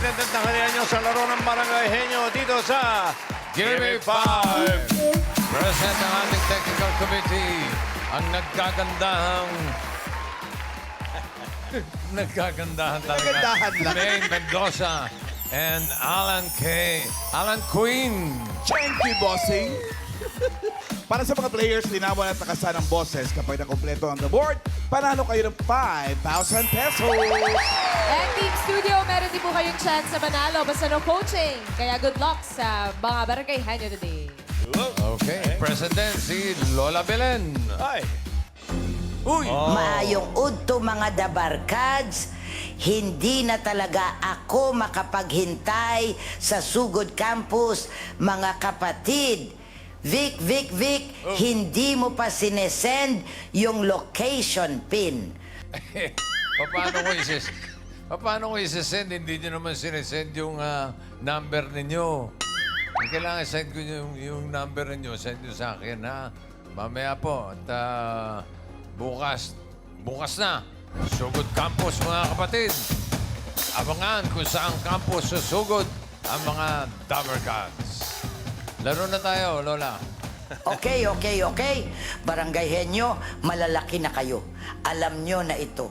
Pinagandang tanghalian nyo sa laro ng Barangay Henyo dito sa Give Me 5! Present ang ating technical committee. Ang nagkagandahang... nagkagandahan talaga. Nagkagandahan lang. May Mendoza and Alan K. Alan Queen. Thank you, bossing. Para sa mga players, linawan at nakasan ng bosses. Kapag nakompleto ang the board, panalo kayo ng 5,000 pesos. And Team Studio, meron din po kayong chance sa manalo basta no coaching. Kaya good luck sa mga Barangay Henyo today. Okay. President si Lola Belen. Ay, Uy! Maayong udto mga dabarkads, hindi na talaga ako makapaghintay sa Sugod Campus, mga kapatid. Vic, hindi mo pa sinesend yung location pin. Paano ko isesend? Hindi nyo naman sinesend yung number ninyo. Kailangan send ko yung number ninyo. Send nyo sa akin, ha? Mamaya po. At bukas na. Sugod Campus, mga kapatid. Abangan kung saang campus susugod ang mga Dabarkads. Laro na tayo, Lola. Okay. Barangay Henyo, malalaki na kayo. Alam nyo na ito.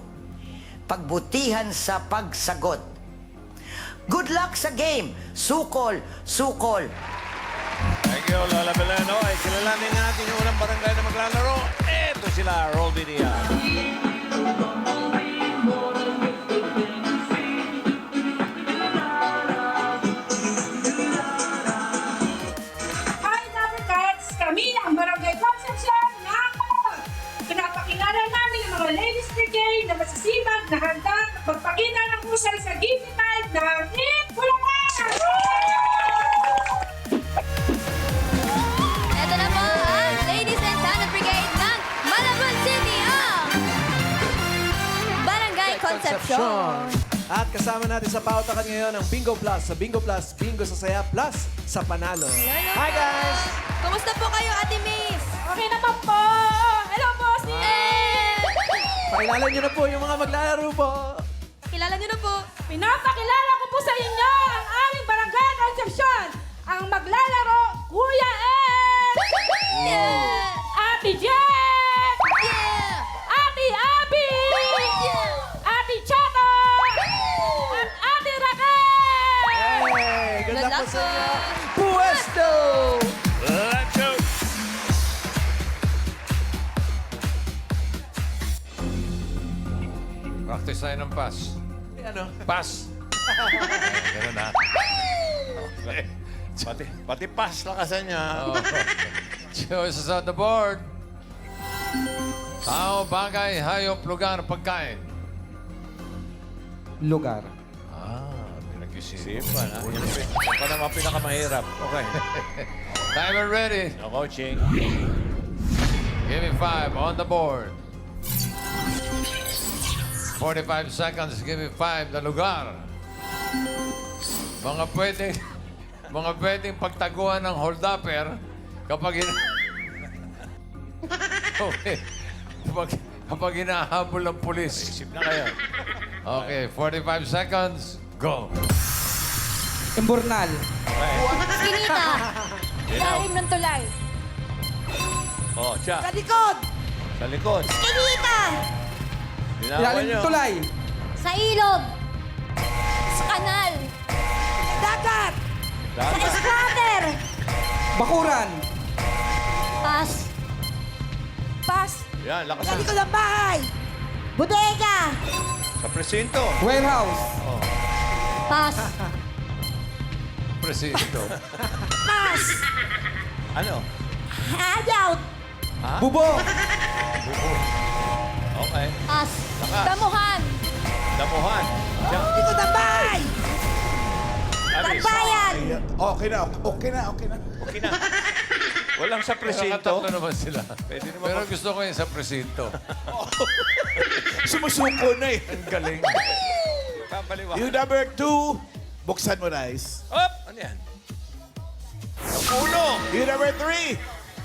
Pagbutihan sa pagsagot. Good luck sa game. Sukol. thank you, Lola Beleno. Ay, kilalanin natin yung unang barangay na maglalaro. Ito sila, Roll Video. Hi, Dabarkads! Kami ang Barangay Concepcion ng Malabon. Pinapakilala namin ang mga ladies brigade na masisibag na handa magpakita ng husay sa Give Me 5 ng Team Bulacan! Ito na po ang Ladies and Talent Brigade ng Malabon City, ang Barangay Concepcion. At kasama natin sa pautakan ngayon ang Bingo Plus. Sa Bingo Plus, Bingo sa Saya Plus sa Panalo. Hi guys! Kumusta po kayo, Ate Miss? Okay naman po! Hello, boss! Pakilala niyo na po yung mga maglalaro po. Kilala niyo na po. Pinapakilala ko po sa inyo ang aming Barangay Concepcion! Ang maglalaro, Kuya Ed! Yeah! Ate Jen! Yeah! Ate Abby! Yeah! Ate Chato! At Ate Raquel! Hey! Good luck po sa inyo. Puesto! Let's go! Practice tayo ng pass. Ano? Pass! Ganun, ha? Okay. Pati pass lakasan niya. Oh. Choices on the board. Tao, bagay, hayop, lugar, pagkain. Lugar. Pinag-isip. Sipan, ha? Yan pa naman pinakamahirap. Okay. Timer ready. No coaching. Give me 5 on the board. 45 seconds. Give me 5 na lugar. Mga pwedeng pagtaguan ng hold-upper kapag okay. Kapag hinahabol ng pulis. Isip na kayo. Okay, 45 seconds. Go. Imburnal. Kinita! Ilalim ng tulay. Oh, siya. Sa likod! Sa likod. Kinita! Dinawan niyo. tulay. Sa ilog! Sa kanal! Dagat! Sa Dagat. splatter! Bakuran. Pass! Pass! Yan, lakasan. ng bahay! Bodega! Sa presinto. Warehouse. Pass! Presinto. Pass! Ano? Handout! Bubong. Okay. Pass! Lakas. Damuhan! Damuhan. Siya. Likod ng bahay! Abis. Bayan! Okay na. Okay na. Walang sa presinto. Nakatatlo naman sila. Pwede naman Pero gusto ko yung sa presinto. Sumusuko na eh. Ang galing. Kapaliwa. Yung number 2, buksan mo, Rice. Up! Ano yan? Ang ulo! Yung number 3,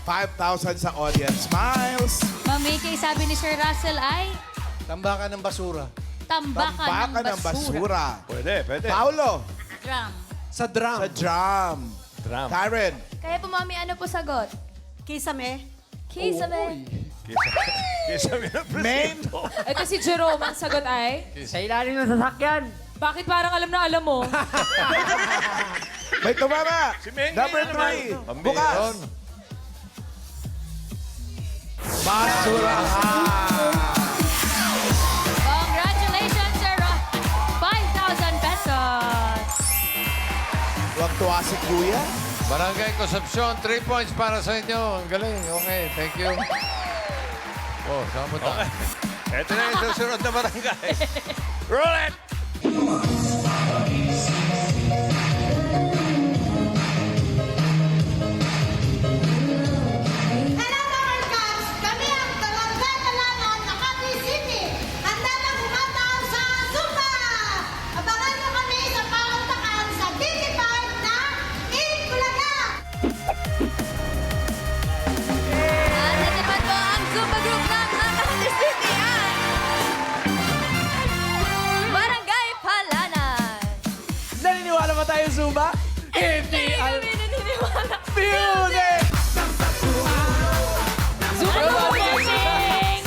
5,000 sa audience smiles. Mami, kay sabi ni Sir Russell ay Tambakan ng basura. tambakan Tambakan ng basura. Pwede. Paulo, Drum. Sa drum. Sa drum. Drum. Karen. Kaya po, Mami, ano po sagot? Kisame. Kisame. Kesa may Main. Ito si Jerome, ang sagot ay? Sa ilalim ng sasakyan. Bakit parang alam na alam mo? May tumama. Si Meng. Number 3. Bukas. Basurahan. Congratulations, sir. 5,000 pesos. Huwag tuwa si Kuya. Barangay Concepcion, 3 points para sa inyo. Ang galing. Okay, thank you. Oh, saan mo tayo? Ito na yung susunod na barangay. Roll it! Hello mga Cubs! Kami ang Barangay Talangan, Makati City. Handa na kumataon sa Zumba! Abangan mo kami sa pauntakan sa DT5 na Bulaga! At natupad po ang Zumba Group ng Makati City at Barangay Palanan. Naniniwala ba tayo, Zumba? Hindi kami naniniwala. Music! Zumba Boxing!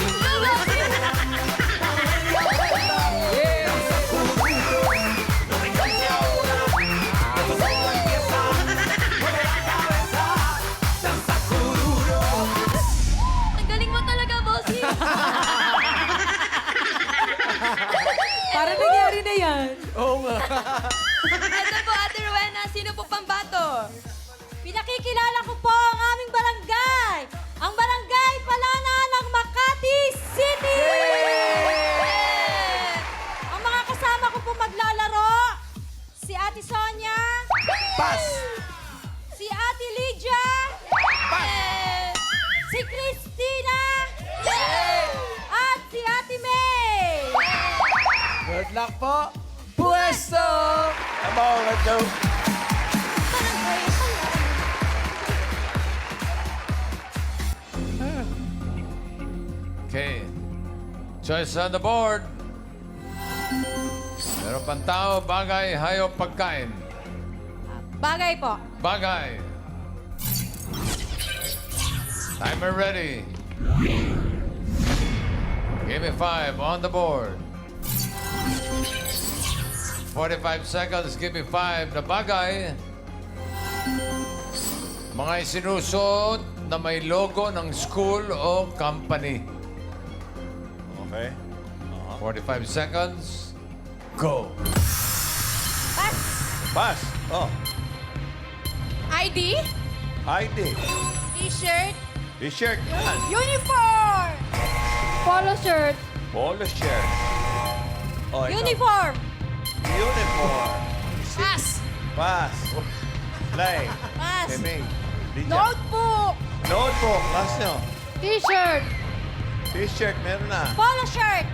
Ang galing mo talaga, bossy. Parang nangyari na yan. Oo nga. Ito po, Ate Rowena, sino po pambato? Pinakikilala ko po ang aming barangay! Ang Barangay Palanan ng Makati City! Ang mga kasama ko po maglalaro, si Ate Sonia, Pass. si Ate Lydia, si Christina, at si Ate May! Good luck po. Puesto! Come on, let's go. Okay. Choice on the board. Meron pang tao, bagay, hayop, pagkain. Bagay po. Bagay. Timer ready. Give me 5 on the board. 45 seconds, give me 5 na bagay. Mga isinusuot na may logo ng school o company. Okay. 45 seconds. Go. Pass. Oh, ID? ID. T-shirt. T-shirt. Yan. Uniform! Polo shirt. Polo shirt. Oh, ikaw. Uniform! Uniform. Pass! Pass. Play. Pass! Eming. Lydia. Notebook! Notebook. Last nyo. T-shirt! T-shirt. Meron na. Polo shirt!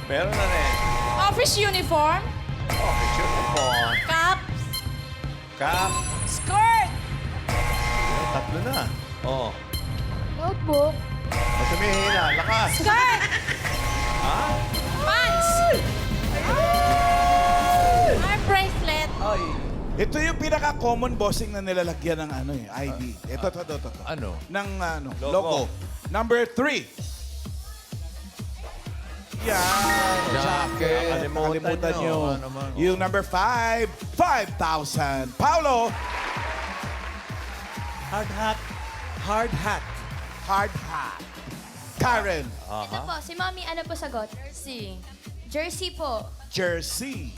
Meron na rin. Office uniform? Oh, uniform. Caps! Cap. Skirt! Tatlo na. Oh. Notebook! Ba't tumihina? Lakas. Skirt! Ha? Pants! Arm bracelet! Ay. Ito yung pinaka-common bossing na nilalagyan ng ano eh, ID. Ito. Ano? Ng ano, Logo. logo. Number 3. Yan. Jacket. Nakalimutan nyo. nyo. Ano naman? Yung number 5, 5,000. Paolo, Hard hat. Hard hat. hard hat. Karen, Ito po, si Mami, ano po sagot? Jersey. Jersey po. jersey.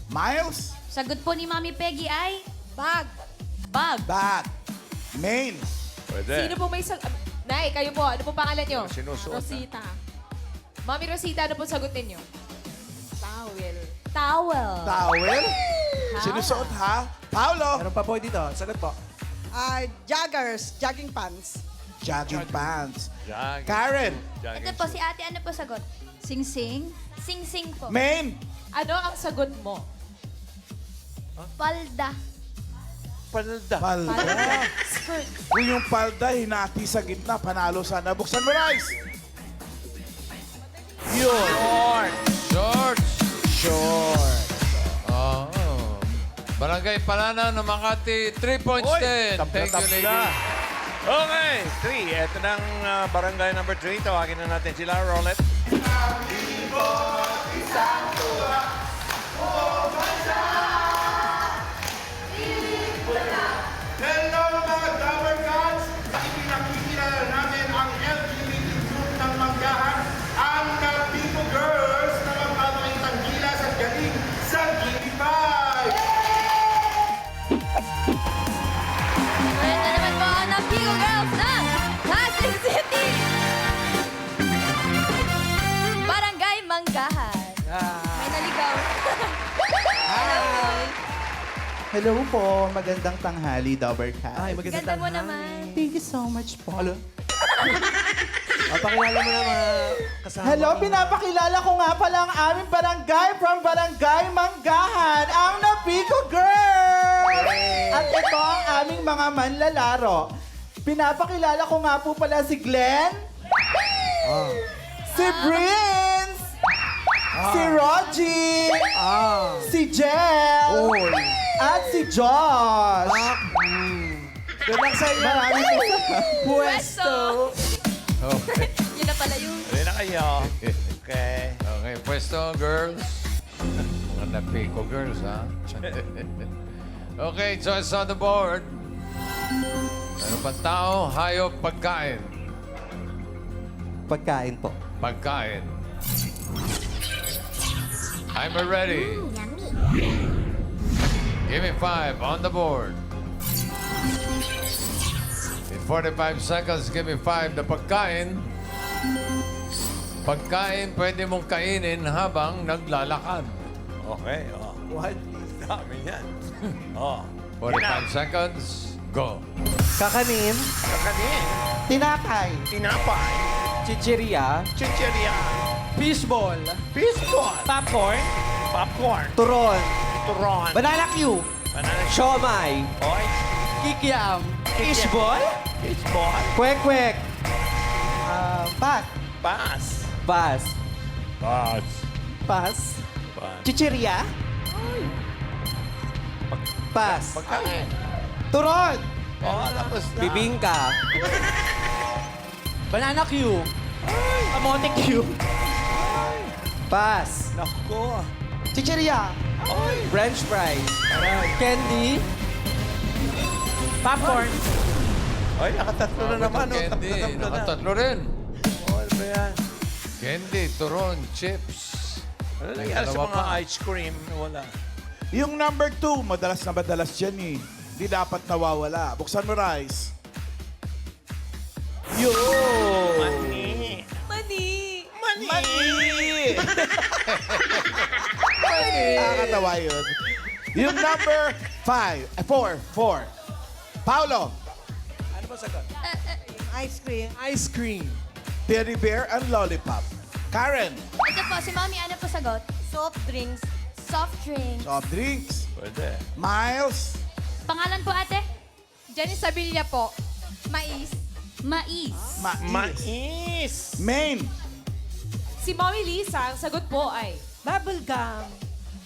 Miles, Sagot po ni Mami Peggy ay? Bag! Bag. bag. Main, Pwede. Sino po may Nay, kayo po. Ano po pangalan nyo? Sinusuot. Rosita. Mami Rosita, ano po sagot ninyo? Towel. Towel. towel. Sinusuot ha? Paolo, Meron pa po dito. Sagot po. Joggers, jogging pants. jogging pants. Jogging. Karen, Ito po, si ate, ano po sagot? Sing-sing. Sing-sing po. Main, Ano ang sagot mo? Palda. Palda. palda. Skirt. Kung yung palda, hinati sa gitna, panalo sana. Buksan mo, Rice. Yun. Shorts. Short. Oh. Barangay Palana ng Makati, 3 points Oy, din. Thank you, lady. Okay, 3. Ito ng barangay number 3. Tawagin na natin sila. Roll it. Hello mga Dabber Gods! Ipinakikilala namin ang LGBT group ng Manggahan, ang Napico Girls na magpapakitang gilas at galing sa GB5! Ito naman po ang Napico Girls ng Pasig City. Barangay Manggahan. May naligaw. Hello po, magandang tanghali, Dabber Cat. Ay, magandang Ganda mo tanghali. naman. Thank you so much po. Pakilala mo naman kasama. Hello, pinapakilala ko nga pala ang aming barangay from Barangay Manggahan, ang Napico Girls! At ito ang aming mga manlalaro. Pinapakilala ko nga po pala si Glenn, si Prince, si Rogie, si Jel, at si Josh. Good luck sa inyo. Marami po sa Pwesto. Okay. Yun na pala yun. Ready na kayo. Okay. Okay, pwesto, girls. Mga Napico girls, ha? Okay, choice on the board. Ano pang tao, hayop, pagkain. Pagkain po. Pagkain. I'm ready. Give me 5 on the board. In 45 seconds, give me 5 na pagkain. Pagkain, pwede mong kainin habang naglalakad. Okay. Oh. What? Dami yan. Oh. 45 seconds, go. Kakanin, Kakanin. Tinapay. Tinapay. chichirya, Chicheria. fishball, Fishball. popcorn, Popcorn. turon, Turon. banana cue, Banana. siomay, Oy. kikiam, fishball, Fishball. kwek-kwek, Pat. Pass. bas, Pass. pas, Pass. chichirya, pas, Pagkain. turon, Oh, tapos na. bibingka, banana cue, kamote cue, pas, Naku. chichirya, french fries, candy, popcorn, Oy, nakatatlo na naman. Oh. Candy, Tatlo na. nakatatlo rin. Oh, ano ba yan? Candy, turon, chips. Ano May nangyari sa dalawa mga pa. ice cream? Wala. Yung number 2, madalas na madalas yan eh. Hindi dapat nawawala. Buksan mo, Rice. Yo! Mani. Mani. Mani. Nakakatawa yun. Yung number 4. Paolo, ano ba sagot? Ice cream. Ice cream, teddy bear and lollipop. Karen, Ito po, si Mami, ano po sagot? Soft drinks. Soft drink. soft drinks. Pwede. Miles, Pangalan po, ate? Jenny Sabilla po. Mais. Mais. Mais. main, Si Mommy Lisa, ang sagot po ay... Bubble gum.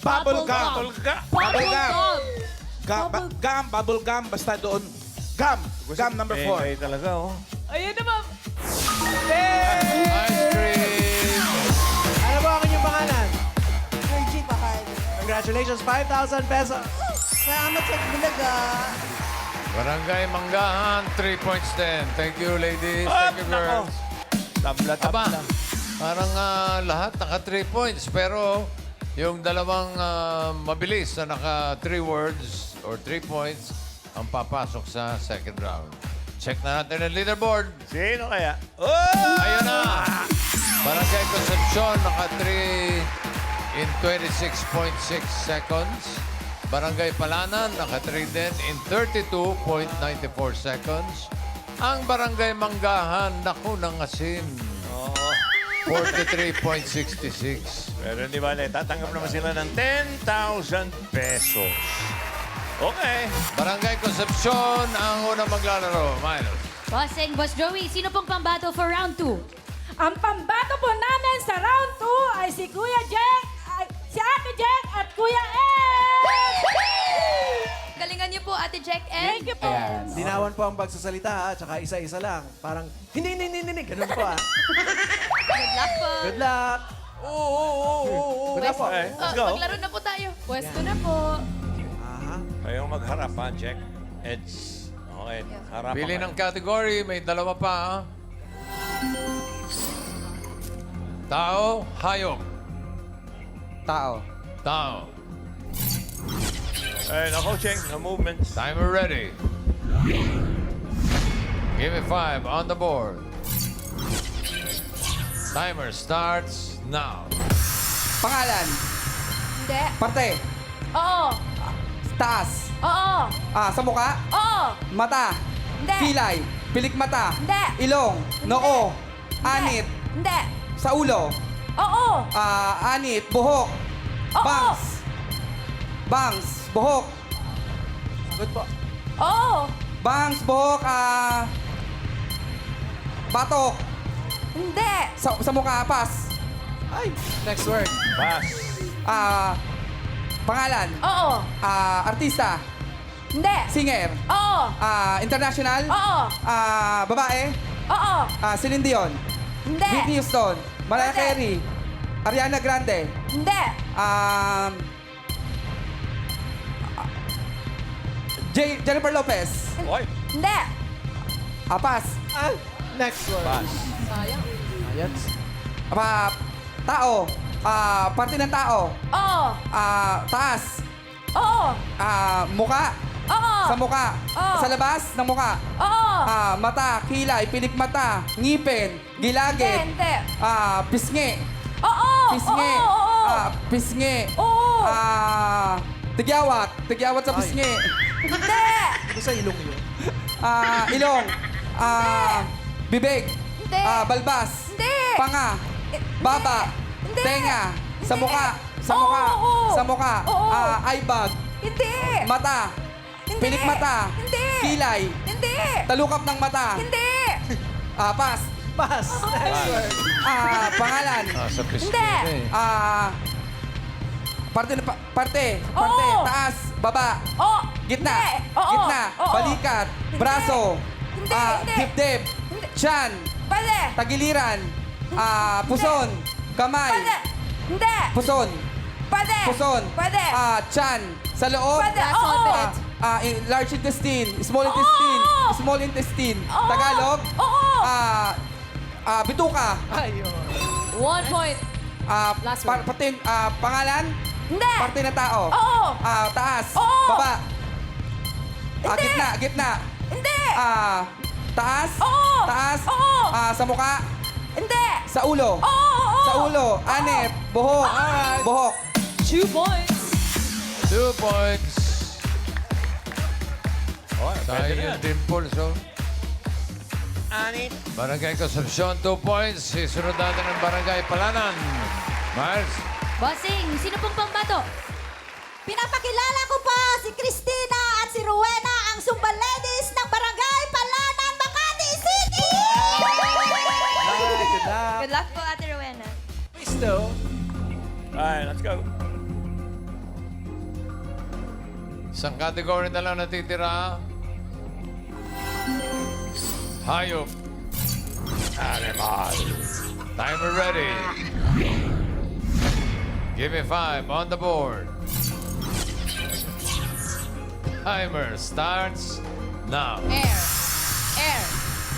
bubble gum. Tulga. Bubble gum. Gum. Gum, bubble gum, basta doon. Gum, gum number 4. Ay, talaga, oh. Ayun naman. Ice cream. ano ba ang inyong pangalan? Virgie Bahal. Congratulations, 5,000 pesos. Salamat sa bulaga. Barangay Manggahan, 3 points din. Thank you, ladies. Up, Thank you, nako. girls. Tabla, Aba, tabla. parang lahat naka 3 points. Pero yung dalawang mabilis na naka 3 words or 3 points ang papasok sa second round. Check na natin ang leaderboard. Sino kaya? Oh! Ayun na! Barangay Concepcion, naka 3 in 26.6 seconds. Barangay Palanan, naka 3 din in 32.94 seconds. Ang Barangay Manggahan, naku, nangasim. Oo. 43.66. Pero hindi bale, tatanggap naman sila ng 10,000 pesos. Okay. Barangay Concepcion, ang unang maglalaro. Miles. Bossing, Boss Joey, sino pong pambato for round 2? Ang pambato po namin sa round 2 ay si Kuya Jack, si Ate Jack at Kuya Ed! Ate Jack and... Thank you po. Ayan. Dinawan po ang pagsasalita, ha? Tsaka isa-isa lang. Parang, hindi. Ganun po, ha? Good luck po. Good luck! Good luck po. Okay, let's go. Maglaro na po tayo. Pwesto na po. Aha. Kayong magharap ha, Jack. Eds. Okay, harap Pili kayo. ng category, may dalawa pa, ha? Tao, hayop. Tao. Tao. Okay, no coaching, no movements. Timer ready. Give me 5 on the board. Timer starts now. Pangalan. Hindi. Parte. Oo. Taas. Oo. Sa mukha. Oo. Mata. Hindi. Kilay. Pilik mata. Hindi. Ilong. Noo. Anit. Hindi. Sa ulo. Oo. Anit. Buhok. Oo. Bangs. Bangs. Buhok. Good po. Oo. Bangs. Buhok. Batok. Hindi. Sa mukha. Pas. Ay, next word. Pass. Pangalan. Oo. Artista. Hindi. Singer. Oo. International. Oo. Babae. Oo. Celine Dion. Hindi. Whitney Houston. Mariah Hindi. Carey. Ariana Grande. Hindi. Jennifer Lopez. Oy, Hindi. Pass. Next word. pass. Sayang. Ayan. Tao. Parte ng tao. Oo. Taas. Oo. Muka. Oo. Sa muka. Oo. Sa labas ng muka. Oo. Mata, kilay, pilik mata, ngipin, gilagid, Hindi. pisngi, Oo. pisngi, Oo. pisngi, Oo. tigyawat sa pisngi, Hindi. Ito sa ilong yun. ilong, bibig, Hindi. balbas, Hindi. panga, baba, Hindi. tenga, sa Hindi. muka, sa Oo, muka, oo. sa muka, Oo. eye bag, Hindi. mata, Hindi. pilik mata, Hindi. kilay, Hindi. talukap ng mata, Hindi. pass, Pass. Next word. pangalan, Sa pisngi Hindi. parte, Oo. taas, baba, Oo. gitna, Hindi. Oo. gitna, Oo. balikat, Hindi. braso, Hindi. Hindi. dibdib, Hindi. tiyan, Pwede. tagiliran, puson, kamay, Pwede. Hindi. puson, Pwede. puson, Pwede. tiyan, sa loob, Pwede. Oo. large intestine, small Oo. intestine, small intestine, Oo. Tagalog, Oo. bituka, Ayun. 1 point. Last word. pangalan, Hindi. parte ng tao, Oo. taas, Oo. baba, Hindi. gitna, Hindi. taas, Oo. taas, Oo. sa mukha, Hindi. sa ulo, Oo. sa ulo, anip, buhok, buhok. 2 points. 2 points. Okay, Tayo pwede na yung yan. dimples, oh. Anit. Barangay Concepcion, 2 points. Sisunod natin ang Barangay Palanan. Miles. Bossing, sino pong pambato? Pinapakilala ko po si Christina at si Rowena, ang Zumba Ladies ng Barangay Palanan, Makati City! Good luck. Good luck po, Ate Rowena. Please, though. Alright, let's go. Isang category na lang natitira. Hayop. Animal. Timer ready. Give me 5 on the board. Timer starts now. Air. Air.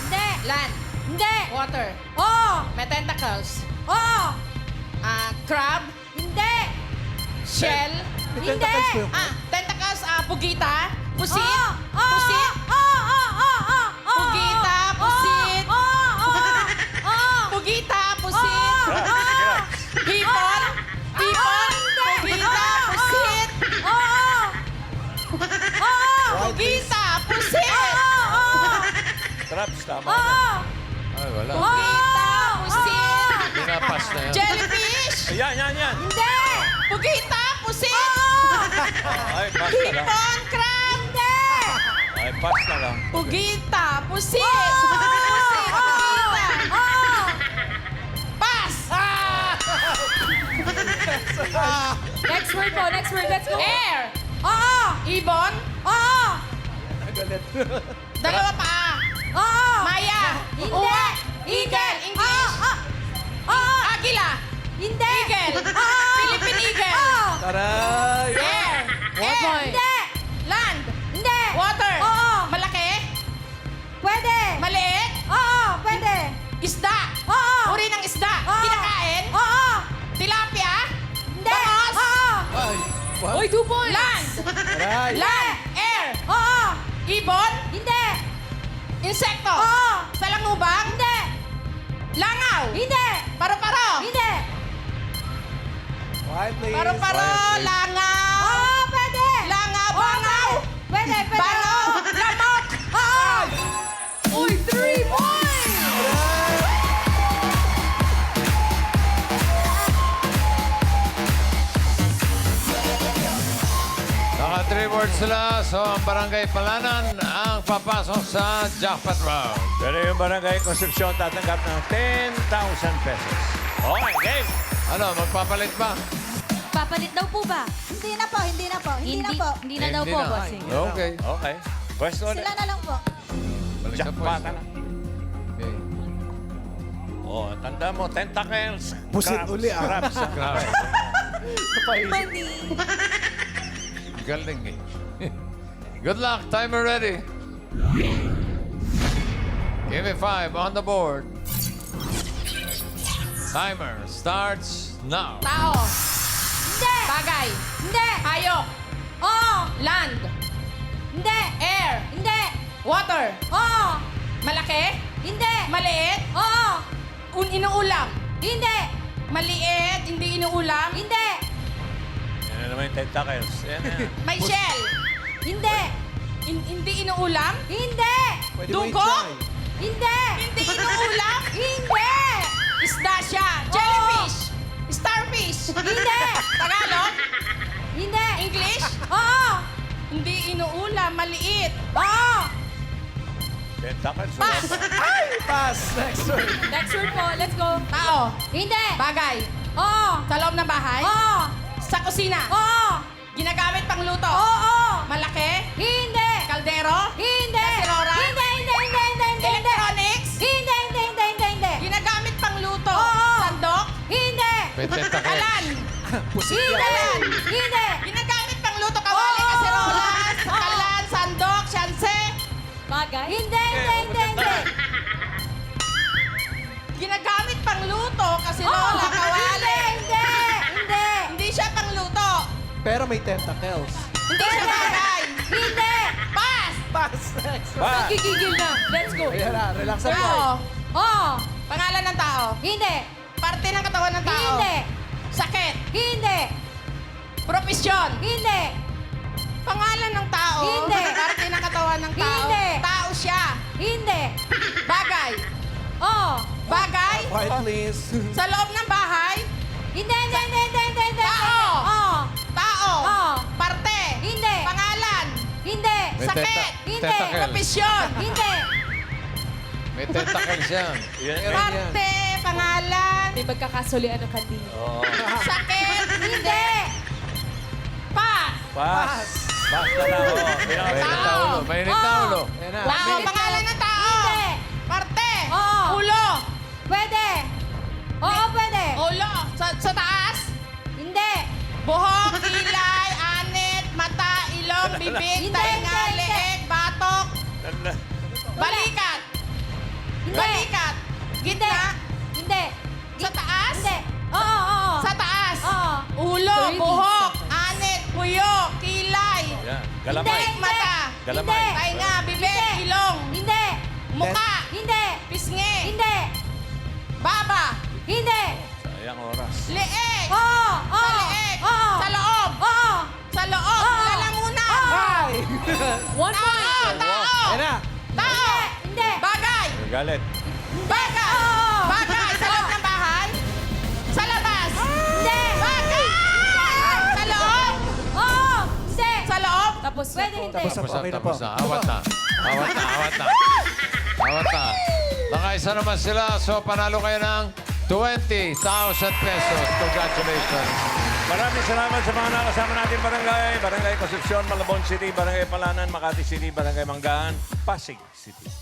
Hindi. Land. Hindi. Water. Oh! May tentacles. Oh! Crab. Hindi. Shell. May tentacles po yung Tentacles. Pugita. Pusit. Oh! Pusit. Pugita. Pusit. Pugita. Pusit. Hipon. Hipon. Pugita. Pusit. Pugita. Pusit. Traps, tama na. Ay, wala. Pugita. Pusit. Pinapas na yan. Jellyfish. Yan. Hindi. Pugita. Pusit. Ay, pass na lang. Hipon. Crab. Hindi. Ay, pass na lang. Pugita. Pusit. Pusit. Pugita. Pass. Next word po. Next word. Let's go. Air. Ibon. ulit. Dalawa pa. Oo. Maya. Hindi. Eagle. English. Oo. Agila. Hindi. Eagle. Oo. Philippine eagle. Oo. Taray! Air. Air. Hindi. Land. Hindi. Water. Oo. Malaki. Pwede. Maliit. Oo. Pwede. Isda. Oo. Uri ng isda. Oo. Kinakain. Oo. Tilapia. Hindi. Bangos. Oo. Ay! What? Oy, 2 points! Land. Taray! Land. Air. Oo. Ibon. Hindi. Insekto. Oo. Salangubang. Hindi. Langaw. Hindi. Paro-paro. Hindi. Quiet, please. Paro-paro. Quiet, please. Langaw. Oo. Pwede. Langaw. Oo, Bangaw. Pwede. Pwede. Bangaw. Lamok. Oo. Uy, 3 points! Naka 3 words sila. So, ang Barangay Palanan ang papasok sa jackpot round. Pero yung barangay Concepcion tatanggap ng 10,000 pesos. Okay, game! Ano, magpapalit ba? Papalit daw po ba? Hindi na po, hindi na po, hindi na po. Hindi na daw po, bossing. Okay. Okay. Pwesto ulit. Sila na lang po. Balik sa Jackpot pwesto. na. Okay. Oh, tanda mo, tentacles. Pusit crabs, uli, ah. Crabs. Grabe. Mali. Galing eh. Good luck. Timer ready. Give me 5 on the board. Timer starts now. Tao. Hindi. Bagay. Hindi. Hayop. Oo. Land. Hindi. Air. Hindi. Water. Oo. Malaki. Hindi. Maliit. Oo. Inuulam. Hindi. Maliit. Hindi inuulam. Hindi. Yan na naman yung tentacles. Yan na. May shell. Hindi. Hindi inuulam. Hindi. Pwede mo Dugo? i-try. Hindi. Hindi inuulam. Hindi. Isda siya. Jellyfish. Starfish. Hindi. Tagalog. Hindi. English. Oo. Hindi inuulam. Maliit. Oo. Tentacles. Pass. Pass! Next word. Next word po, let's go. Tao. Hindi. Bagay. Oo. Sa loob ng bahay. Oo. Sa kusina. Oo. Ginagamit pang luto. Oo. Malaki. Hindi. Kaldero. Hindi. Kasilora. Hindi. Hindi. Hindi. Hindi. Hindi. Electronics. Hindi. Hindi. Hindi. Hindi. Hindi. Ginagamit pang luto. Oo. Sandok. Hindi. May tentacles. Kalan. Pusit Hindi. yan. Hindi. Ginagamit pang luto. Kawali, Oo. kaserolas, Oo. kalan, sandok, syanse. Bagay? Hindi. Hindi. Hindi. Hindi. Ginagamit pang luto. Kaserola, kawali. Hindi. Hindi. Hindi siya pang luto. Pero may tentacles. Hindi siya bagay. Hindi. Pass. Pass! Next word. Pass. Gigigil na. Let's go. Ayan na, relax ang Tao. Oo. Pangalan ng tao. Hindi. Parte ng katawan ng tao. Hindi. Sakit. Hindi. Profesyon. Hindi. Pangalan ng tao. Hindi. Parte ng katawan ng tao. Hindi. Tao siya. Hindi. Bagay. Oo. Bagay. Quiet, please. Sa loob ng bahay. Hindi. Hindi. Hindi. Hindi. Hindi. Hindi. Tao. Oo. Tao. Oo. Parte. Hindi. Pangalan. Hindi. May Sakit. Hindi. tentacles. Profesyon. Hindi. May tentacles yan. Yan. Parte. Pangalan. May magkakasulian ng kandila. Oh. Sakit. Hindi. Pass. Pass. Pass na lang. Oh. Mainit na Tao. ulo. Mainit na Oo. ulo. Ayan na. Tao. Pangalan ng tao. Hindi. Parte. Oo. Ulo. Pwede. Oo, pwede. Ulo. Sa taas. Hindi. Buhok, kilay, anit, mata, ilong, bibig, Hindi, tainga, hindi, hindi. leeg, batok, balikat. Hindi. Balikat. Gitna. Hindi. Sa taas. Hindi. Oo, oo. Sa taas. Oo. Ulo, 30 buhok, anit, puyo, kilay, Yan. Galamay. leeg, mata, Galamay. Hindi. tainga, bibig, ilong, Hindi. muka, Hindi. pisngi, Hindi. baba, Hindi. Sayang oras. leeg, Oo. sa Oo. leeg, Oo. sa loob, Oo. sa loob, Oo. lalamunan. Hi! 1 Tao, point. tao, Ayan na. tao, Hindi. bagay, Galit. bagay, Oo. bagay, sa loob ng bahay, sa labas, Hindi. bagay, sa loob, Oo. Hindi. sa loob, Tapos Pwede na po. hindi. Tapos na po. Tapos na, Okay na po. tapos na. Awat na. Awat na, awat na. Awat na. Nakaisa naman sila. So, panalo kayo ng 20,000 pesos. Congratulations. Maraming salamat sa mga nakasama natin barangay. Barangay Concepcion, Malabon City, Barangay Palanan, Makati City, Barangay Manggahan, Pasig City.